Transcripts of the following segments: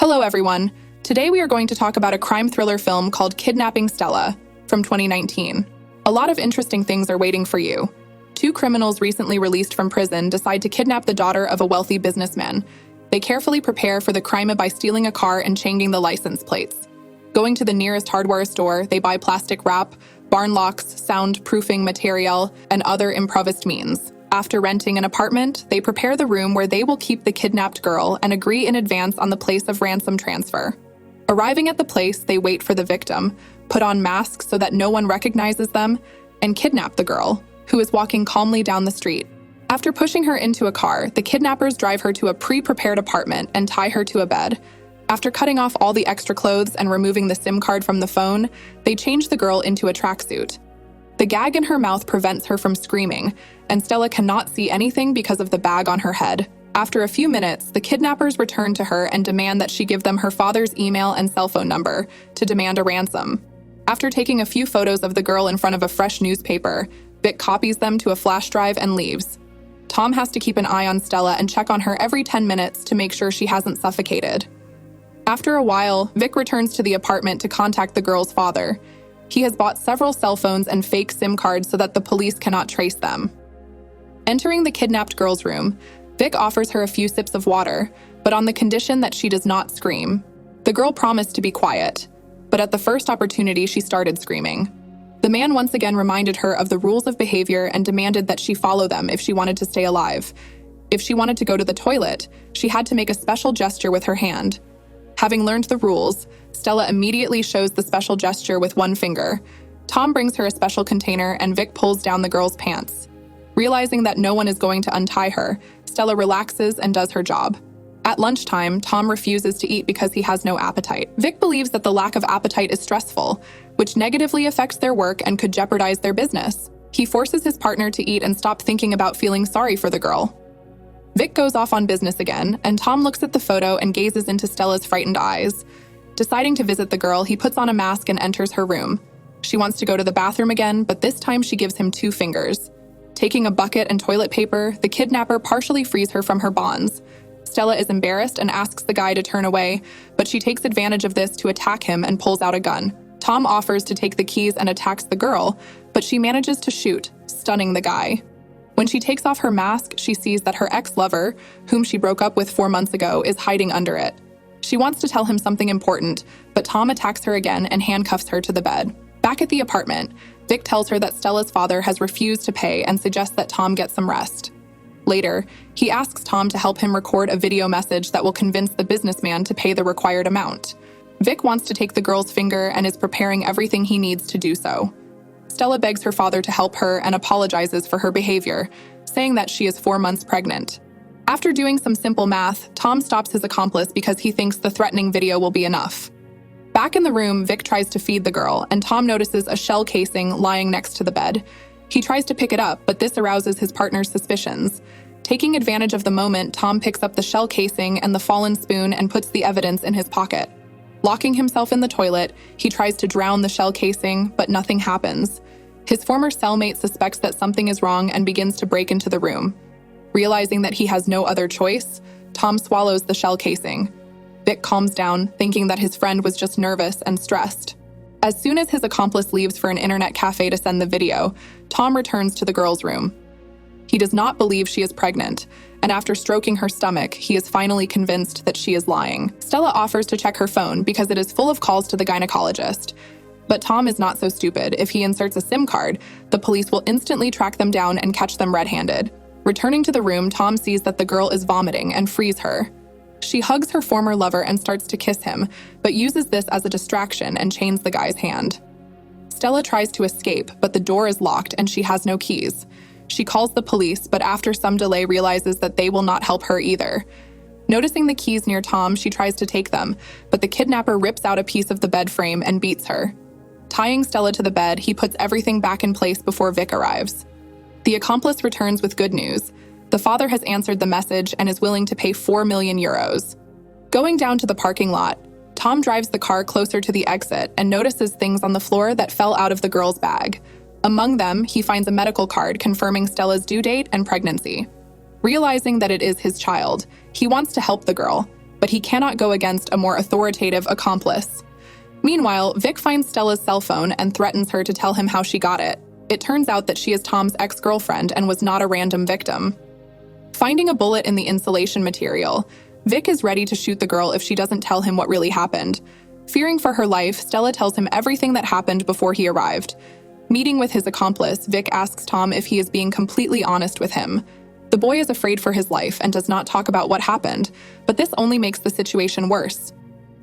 Hello, everyone. Today we are going to talk about a crime thriller film called Kidnapping Stella from 2019. A lot of interesting things are waiting for you. Two criminals recently released from prison decide to kidnap the daughter of a wealthy businessman. They carefully prepare for the crime by stealing a car and changing the license plates. Going to the nearest hardware store, they buy plastic wrap, barn locks, soundproofing material, and other improvised means. After renting an apartment, they prepare the room where they will keep the kidnapped girl and agree in advance on the place of ransom transfer. Arriving at the place, they wait for the victim, put on masks so that no one recognizes them, and kidnap the girl, who is walking calmly down the street. After pushing her into a car, the kidnappers drive her to a pre-prepared apartment and tie her to a bed. After cutting off all the extra clothes and removing the SIM card from the phone, they change the girl into a tracksuit. The gag in her mouth prevents her from screaming, and Stella cannot see anything because of the bag on her head. After a few minutes, the kidnappers return to her and demand that she give them her father's email and cell phone number to demand a ransom. After taking a few photos of the girl in front of a fresh newspaper, Vic copies them to a flash drive and leaves. Tom has to keep an eye on Stella and check on her every 10 minutes to make sure she hasn't suffocated. After a while, Vic returns to the apartment to contact the girl's father. He has bought several cell phones and fake SIM cards so that the police cannot trace them. Entering the kidnapped girl's room, Vic offers her a few sips of water, but on the condition that she does not scream. The girl promised to be quiet, but at the first opportunity she started screaming. The man once again reminded her of the rules of behavior and demanded that she follow them if she wanted to stay alive. If she wanted to go to the toilet, she had to make a special gesture with her hand. Having learned the rules, Stella immediately shows the special gesture with one finger. Tom brings her a special container and Vic pulls down the girl's pants. Realizing that no one is going to untie her, Stella relaxes and does her job. At lunchtime, Tom refuses to eat because he has no appetite. Vic believes that the lack of appetite is stressful, which negatively affects their work and could jeopardize their business. He forces his partner to eat and stop thinking about feeling sorry for the girl. Vic goes off on business again, and Tom looks at the photo and gazes into Stella's frightened eyes. Deciding to visit the girl, he puts on a mask and enters her room. She wants to go to the bathroom again, but this time she gives him 2 fingers. Taking a bucket and toilet paper, the kidnapper partially frees her from her bonds. Stella is embarrassed and asks the guy to turn away, but she takes advantage of this to attack him and pulls out a gun. Tom offers to take the keys and attacks the girl, but she manages to shoot, stunning the guy. When she takes off her mask, she sees that her ex-lover, whom she broke up with 4 months ago, is hiding under it. She wants to tell him something important, but Tom attacks her again and handcuffs her to the bed. Back at the apartment, Vic tells her that Stella's father has refused to pay and suggests that Tom get some rest. Later, he asks Tom to help him record a video message that will convince the businessman to pay the required amount. Vic wants to take the girl's finger and is preparing everything he needs to do so. Stella begs her father to help her and apologizes for her behavior, saying that she is 4 months pregnant. After doing some simple math, Tom stops his accomplice because he thinks the threatening video will be enough. Back in the room, Vic tries to feed the girl, and Tom notices a shell casing lying next to the bed. He tries to pick it up, but this arouses his partner's suspicions. Taking advantage of the moment, Tom picks up the shell casing and the fallen spoon and puts the evidence in his pocket. Locking himself in the toilet, he tries to drown the shell casing, but nothing happens. His former cellmate suspects that something is wrong and begins to break into the room. Realizing that he has no other choice, Tom swallows the shell casing. Vic calms down, thinking that his friend was just nervous and stressed. As soon as his accomplice leaves for an internet cafe to send the video, Tom returns to the girl's room. He does not believe she is pregnant, and after stroking her stomach, he is finally convinced that she is lying. Stella offers to check her phone because it is full of calls to the gynecologist. But Tom is not so stupid. If he inserts a SIM card, the police will instantly track them down and catch them red-handed. Returning to the room, Tom sees that the girl is vomiting and frees her. She hugs her former lover and starts to kiss him, but uses this as a distraction and chains the guy's hand. Stella tries to escape, but the door is locked and she has no keys. She calls the police, but after some delay realizes that they will not help her either. Noticing the keys near Tom, she tries to take them, but the kidnapper rips out a piece of the bed frame and beats her. Tying Stella to the bed, he puts everything back in place before Vic arrives. The accomplice returns with good news. The father has answered the message and is willing to pay 4 million euros. Going down to the parking lot, Tom drives the car closer to the exit and notices things on the floor that fell out of the girl's bag. Among them, he finds a medical card confirming Stella's due date and pregnancy. Realizing that it is his child, he wants to help the girl. but he cannot go against a more authoritative accomplice. Meanwhile, Vic finds Stella's cell phone and threatens her to tell him how she got it. It turns out that she is Tom's ex-girlfriend and was not a random victim. Finding a bullet in the insulation material, Vic is ready to shoot the girl if she doesn't tell him what really happened. Fearing for her life, Stella tells him everything that happened before he arrived. Meeting with his accomplice, Vic asks Tom if he is being completely honest with him. The boy is afraid for his life and does not talk about what happened, but this only makes the situation worse.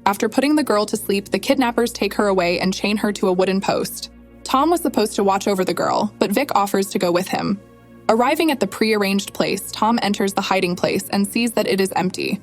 After putting the girl to sleep, the kidnappers take her away and chain her to a wooden post. Tom was supposed to watch over the girl, but Vic offers to go with him. Arriving at the pre-arranged place, Tom enters the hiding place and sees that it is empty.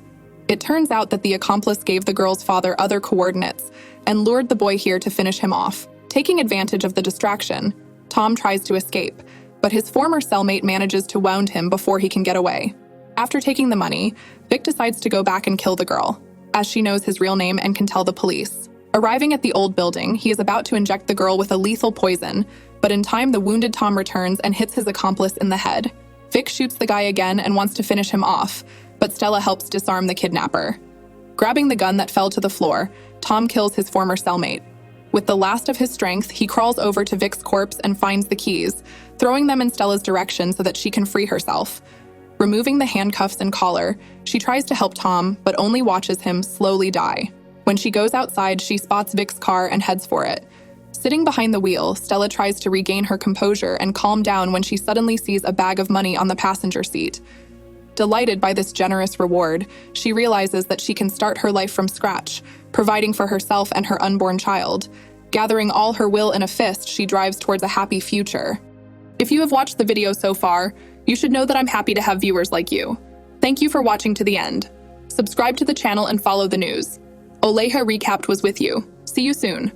It turns out that the accomplice gave the girl's father other coordinates and lured the boy here to finish him off. Taking advantage of the distraction, Tom tries to escape, but his former cellmate manages to wound him before he can get away. After taking the money, Vic decides to go back and kill the girl, as she knows his real name and can tell the police. Arriving at the old building, he is about to inject the girl with a lethal poison, but in time the wounded Tom returns and hits his accomplice in the head. Vic shoots the guy again and wants to finish him off, but Stella helps disarm the kidnapper. Grabbing the gun that fell to the floor, Tom kills his former cellmate. With the last of his strength, he crawls over to Vic's corpse and finds the keys, throwing them in Stella's direction so that she can free herself. Removing the handcuffs and collar, she tries to help Tom, but only watches him slowly die. When she goes outside, she spots Vic's car and heads for it. Sitting behind the wheel, Stella tries to regain her composure and calm down when she suddenly sees a bag of money on the passenger seat. Delighted by this generous reward, she realizes that she can start her life from scratch, providing for herself and her unborn child. Gathering all her will in a fist, she drives towards a happy future. If you have watched the video so far, you should know that I'm happy to have viewers like you. Thank you for watching to the end. Subscribe to the channel and follow the news. OLEJA Recapped was with you. See you soon.